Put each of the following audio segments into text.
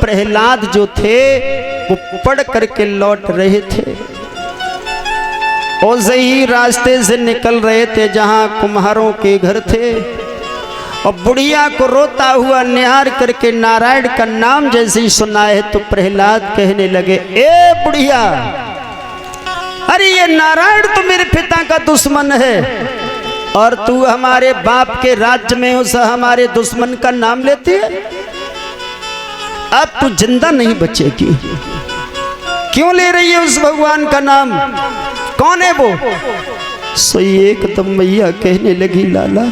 प्रहलाद जो थे वो पढ़ करके लौट रहे थे और सही रास्ते से निकल रहे थे जहां कुम्हारों के घर थे। और बुढ़िया को रोता हुआ निहार करके नारायण का नाम जैसे ही सुना है तो प्रहलाद कहने लगे, ए बुढ़िया, अरे ये नारायण तो मेरे पिता का दुश्मन है और तू हमारे बाप के राज्य में उस हमारे दुश्मन का नाम लेती है। अब तू जिंदा नहीं बचेगी। क्यों ले रही है उस भगवान का नाम? कौन है वो? सोई एकदम मैया कहने लगी, लाला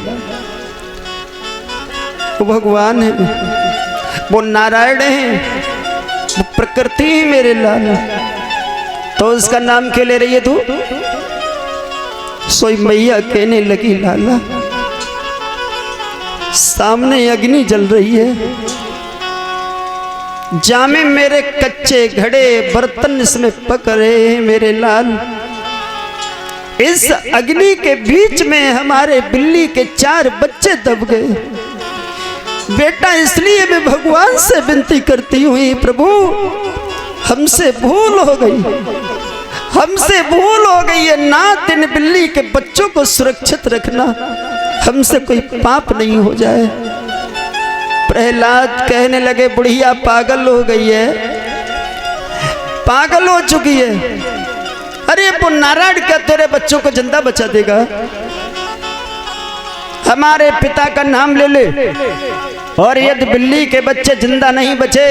वो भगवान है, वो नारायण है, वो प्रकृति है मेरे लाला। तो उसका नाम क्यों ले रही है तू? सोई मैया कहने लगी, लाला सामने अग्नि जल रही है, जामे मेरे कच्चे घड़े बर्तन इसमें पक रहे हैं मेरे लाल। इस अग्नि के बीच में हमारे बिल्ली के 4 बच्चे दब गए। बेटा इसलिए मैं भगवान से विनती करती हूँ, प्रभु हमसे भूल हो गई, हमसे भूल हो गई है, नाथ इन बिल्ली के बच्चों को सुरक्षित रखना, हमसे कोई पाप नहीं हो जाए। प्रहलाद कहने लगे, बुढ़िया पागल हो गई है, पागल हो चुकी है। अरे वो नारायण क्या तेरे बच्चों को जिंदा बचा देगा? हमारे पिता का नाम ले ले और यदि बिल्ली के बच्चे जिंदा नहीं बचे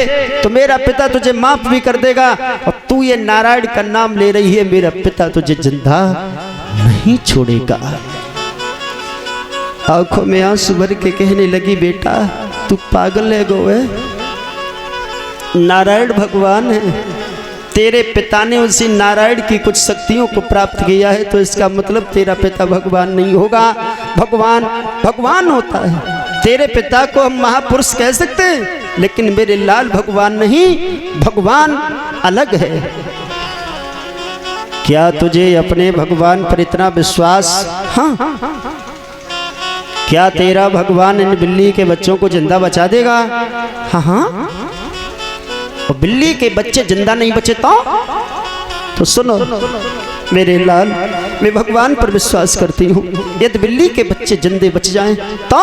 तो मेरा पिता तुझे माफ भी कर देगा। और तू ये नारायण का नाम ले रही है, मेरा पिता तुझे जिंदा नहीं छोड़ेगा। आंखों में आंसू भर के कहने लगी, बेटा तू पागल है गो है, नारायण भगवान है, तेरे पिता ने उसी नारायण की कुछ शक्तियों को प्राप्त किया है, तो इसका मतलब तेरा पिता भगवान नहीं होगा। भगवान भगवान होता है। तेरे पिता को हम महापुरुष कह सकते हैं, लेकिन मेरे लाल भगवान नहीं, भगवान अलग है। क्या तुझे अपने भगवान पर इतना विश्वास? हाँ, क्या तेरा भगवान इन बिल्ली के बच्चों को जिंदा बचा देगा? हाँ हाँ। और बिल्ली के बच्चे जिंदा नहीं बचे तो सुनो मेरे लाल, मैं भगवान पर विश्वास करती हूँ, यदि बिल्ली के बच्चे जिंदे बच जाएं तो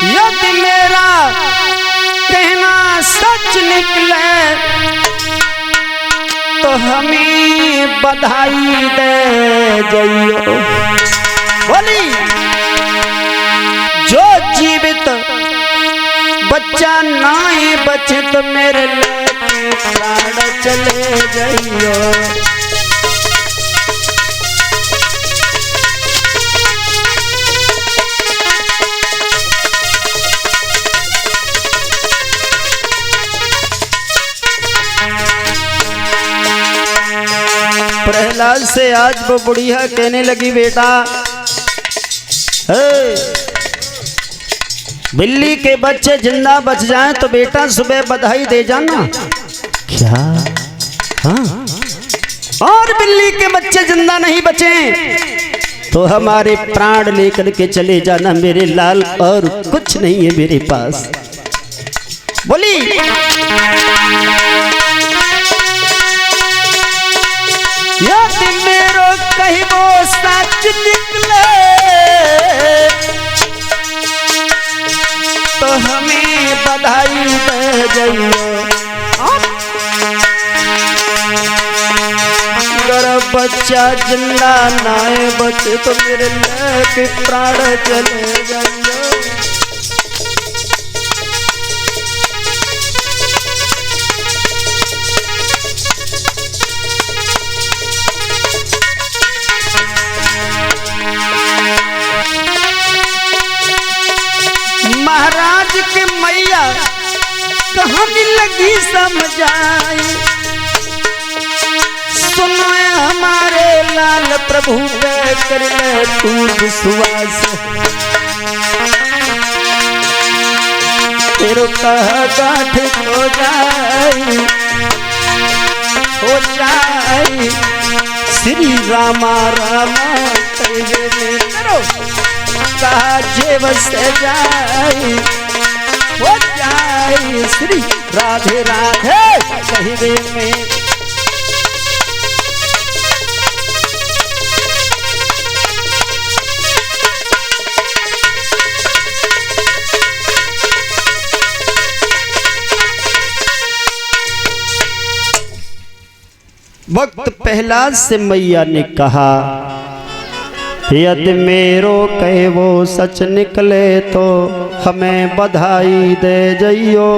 यदि मेरा कहना सच निकले तो हमें बधाई दे जइयो। बोली जो जीवित बच्चा नहीं बचे तो मेरे प्राण चले जाइयो। प्रहलाद से आज वो बुढ़िया कहने लगी, बेटा बिल्ली के बच्चे जिंदा बच जाएं तो बेटा सुबह बधाई दे जाना। क्या? हाँ। और बिल्ली के बच्चे जिंदा नहीं बचे तो हमारे प्राण लेकर के चले जाना मेरे लाल, और कुछ नहीं है मेरे पास। बोली यदि मेरो कहीं वो सच निकले तो हमें बधाई दे जाइयो। अगर बच्चा जिंदा ना बचे तो मेरे लेके प्राण चले जाइयो। महाराज के मैया कहानी लगी समझाई, सुनो हमारे लाल प्रभु पे कर ले तू विश्वास। तेरो कहा गाठ हो जाए श्री रामा रामा करो। कहा जेब से जाई हो जाई श्री राधे राधे कहवे में। भक्त प्रहलाद से मैया ने कहा यदि मेरो कहे वो सच निकले तो हमें बधाई दे जइयो,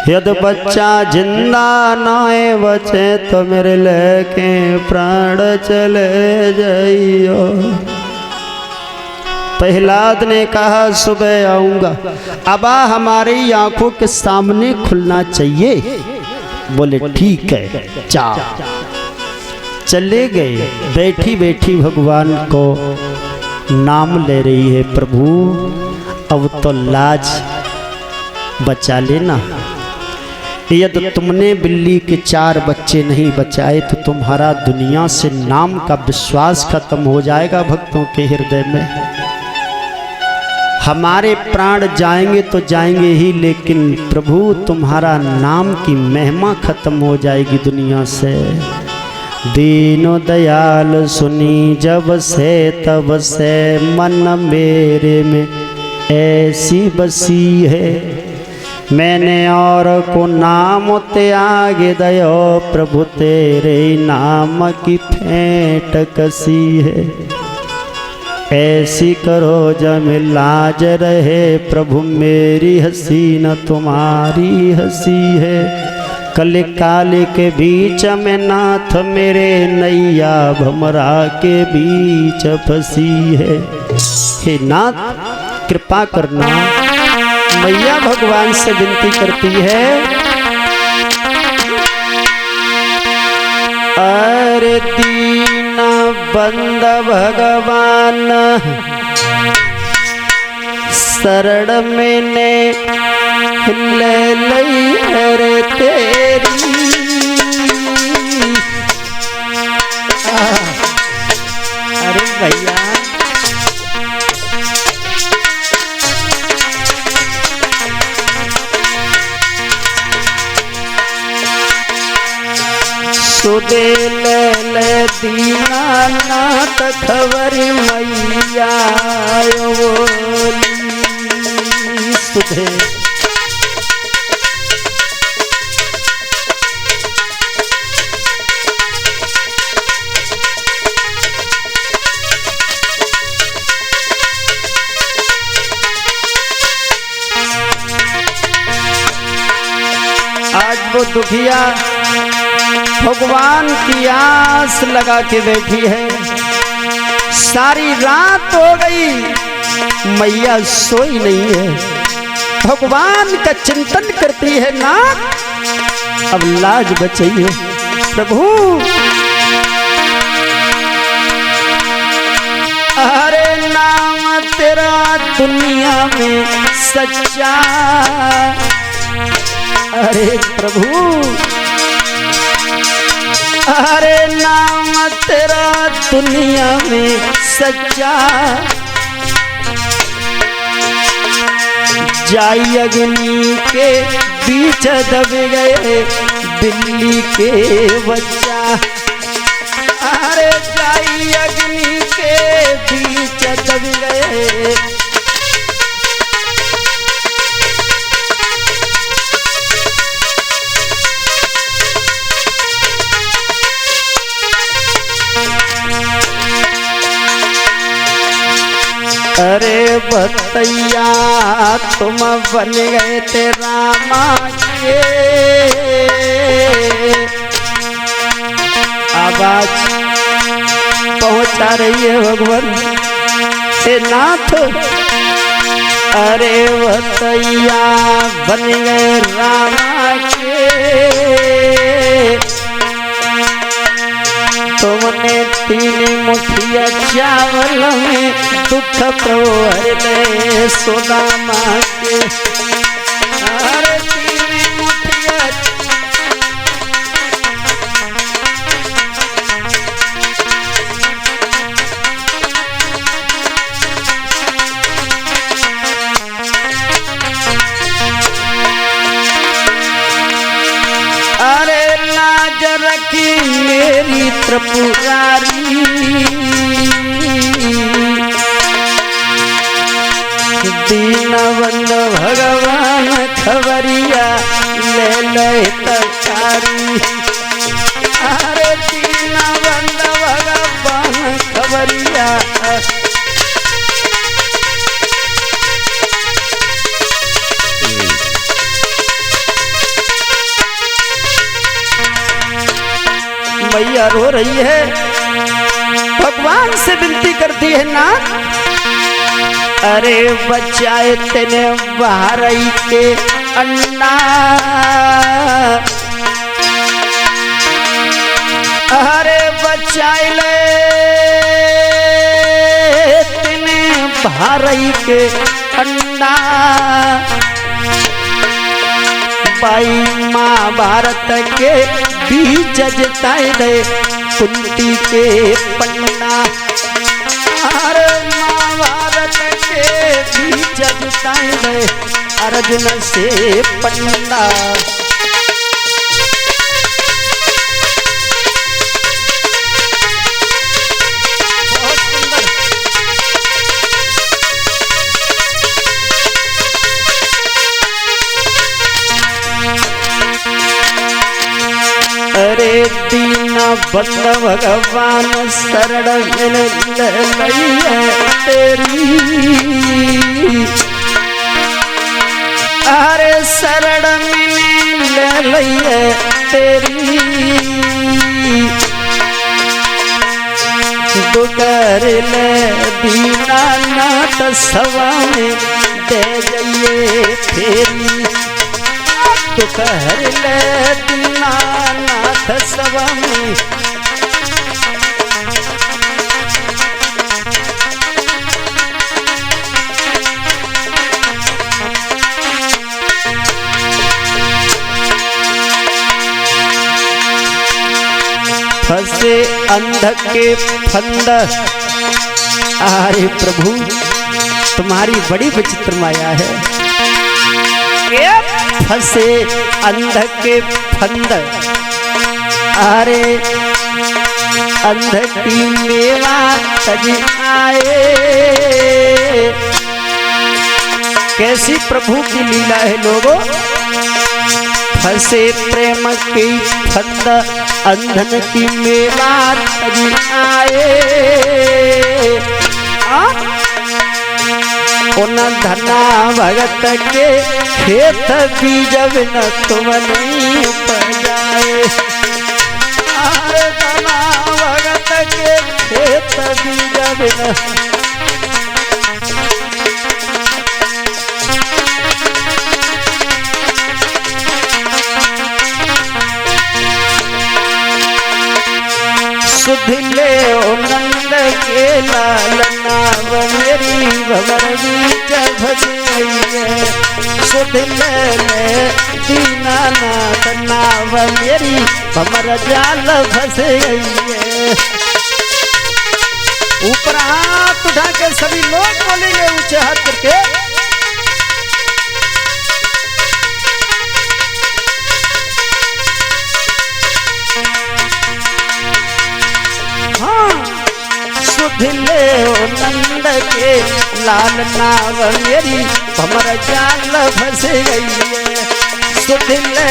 यदि बच्चा जिंदा नाए बचे तो मेरे लेके प्राण चले जइयो। प्रहलाद ने कहा सुबह आऊंगा, अब हमारी आंखों के सामने खुलना चाहिए। बोले ठीक है जा। चले गए। बैठी बैठी भगवान को नाम ले रही है, प्रभु अब तो लाज बचा लेना। यदि तुमने बिल्ली के 4 बच्चे नहीं बचाए तो तुम्हारा दुनिया से नाम का विश्वास खत्म हो जाएगा भक्तों के हृदय में। हमारे प्राण जाएंगे तो जाएंगे ही, लेकिन प्रभु तुम्हारा नाम की महिमा खत्म हो जाएगी दुनिया से। दीनो दयाल सुनी जब से तब से मन मेरे में ऐसी बसी है, मैंने और को नाम त्याग दयो प्रभु तेरे नाम की फेंट कसी है। ऐसी करो जब लाज रहे प्रभु मेरी हंसी न तुम्हारी हंसी है। कल काले के बीच में नाथ मेरे नैया भमरा के बीच फंसी है। हे नाथ कृपा करना। मैया भगवान से विनती करती है, अरे दीन बंद भगवान शरण मैंने ले लई अरे तेरी। अरे भैया सुदे ले दीनानाथ खबर मैया सुधे। आज वो दुखिया भगवान की आस लगा के बैठी है। सारी रात हो गई, मैया सोई नहीं है, भगवान का चिंतन करती है। ना अब लाज बचाइए प्रभु। अरे नाम तेरा दुनिया में सच्चा, अरे प्रभु अरे नाम तेरा दुनिया में सच्चा। जाई अग्नि के बीच दब गए बिल्ली के बच्चा। अरे जाई अग्नि के बीच दब गए अरे बतैया तुम बन गए थे रामा के। आवाज पहुंचा रही है भगवान से नाथ। अरे बतैया बन गए रामा के, तुमने 3 मुठिया चावल में दुख प्रभु सुदामा के। अरे 3 मुठिया की मेरी त्रिपुरारी, दीनबंधु भगवान खबरिया ले ले तकारी। अरे दीनबंधु भगवान खबरिया, मैया रो रही है, भगवान से विनती करती है ना, अरे बचाए तेने बाहर के अन्ना, अरे बचाए ले तेने बाहर के अन्ना। बाई महाभारत के बीच जताए गए कुंती के पन्ना, अरे महाभारत के बीच जताए गए अर्जुन से पन्ना। अरे दीनबंधु भगवान शरण मिल लइए तेरी, अरे शरण मिल लइए तेरी। दुकर ले दीनानाथ सवा में दे जाइए फेरी, दुकर ले दीनानाथ सवा में। फंसे अंध के फंद, अरे प्रभु तुम्हारी बड़ी विचित्र माया है। फंसे अंध के फंद, अरे अंध की मेवा तज आए। कैसी प्रभु की लीला है लोगों। फंसे प्रेम की फंद, अंधन की मेवा तज आए। उन धना भगत के खेत बीज बिन तुम नहीं उपजाए। अरे धना भगत के खेत बीज बिन, सुधिले नंद के लालना मेरी भवर बीच भज गई है। सुधिले दीनानाथ नाव मेरी भवर जाल फंस गई है। ऊपर हाथ उठा के सभी लोग बोलेंगे ऊंचे हाथ करके, सुधिले नंद के लाल नाव मेरी भमर जाल फंस गई है। सुधिले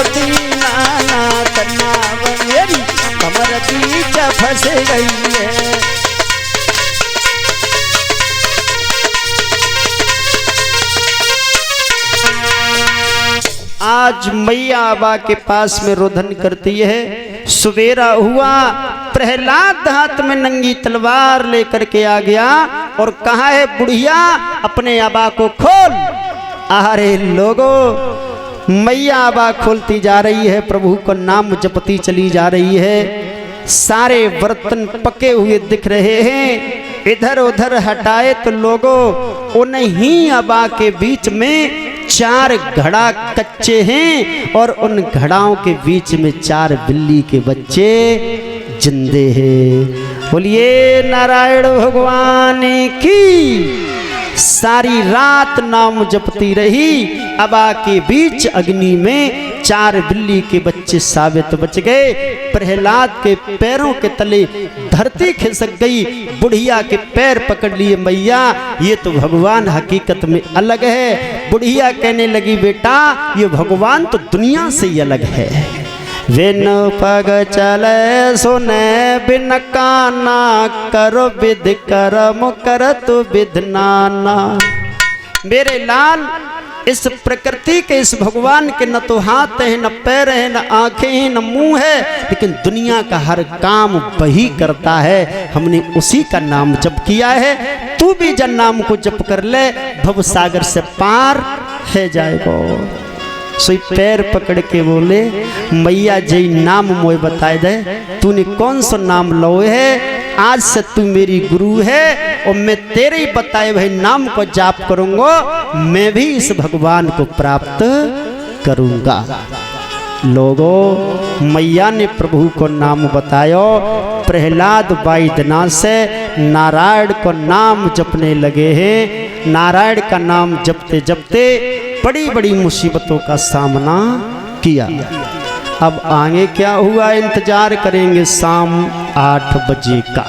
दीनानाथ नाव मेरी भमर बीच फंस गई है। आज मैया आबा के पास में रोदन करती है। सवेरा हुआ, प्रहलाद हाथ में नंगी तलवार लेकर के आ गया और कहा है बुढ़िया अपने आबा को खोल। अरे लोगों, मैया आबा खोलती जा रही है, प्रभु का नाम जपती चली जा रही है। सारे बर्तन पके हुए दिख रहे हैं। इधर उधर हटाए तो लोगों उन्हीं आबा के बीच में 4 घड़ा कच्चे हैं और उन घड़ाओं के बीच में 4 बिल्ली के बच्चे जिंदे हैं। बोलिए नारायण भगवान की। सारी रात नाम जपती रही। आबा के बीच अग्नि में 4 बिल्ली के बच्चे साबित बच गए। प्रहलाद के पैरों के तले धरती खिसक गई। बुढ़िया के पैर पकड़ लिए, मैया ये तो भगवान हकीकत में अलग है। बुढ़िया कहने लगी, बेटा ये भगवान तो दुनिया से ही अलग है। विन पग चले सुने बिन काना, करो विधि करम करत विधि नाना। मेरे लाल, इस प्रकृति के इस भगवान के न तो हाथ है, न पैर है, न आंखें हैं, न मुंह है, लेकिन दुनिया का हर काम वही करता है। हमने उसी का नाम जप किया है। तू भी जन नाम को जप कर ले, भव सागर से पार है जाएगा। सोई पैर पकड़ के बोले, मैया जय नाम मोए बताए दे, तूने कौन सा नाम लोए है। आज से तू मेरी गुरु है और मैं तेरे ही बताए भाई नाम को जाप करूंगा। मैं भी इस भगवान को प्राप्त करूंगा। लोगों, मैया ने प्रभु को नाम बतायो। प्रहलाद वाइद्यनाथ से नारायण को नाम जपने लगे हैं। नारायण का नाम जपते जपते बड़ी बड़ी मुसीबतों का सामना किया। अब आगे क्या हुआ इंतजार करेंगे शाम 8 बजे का।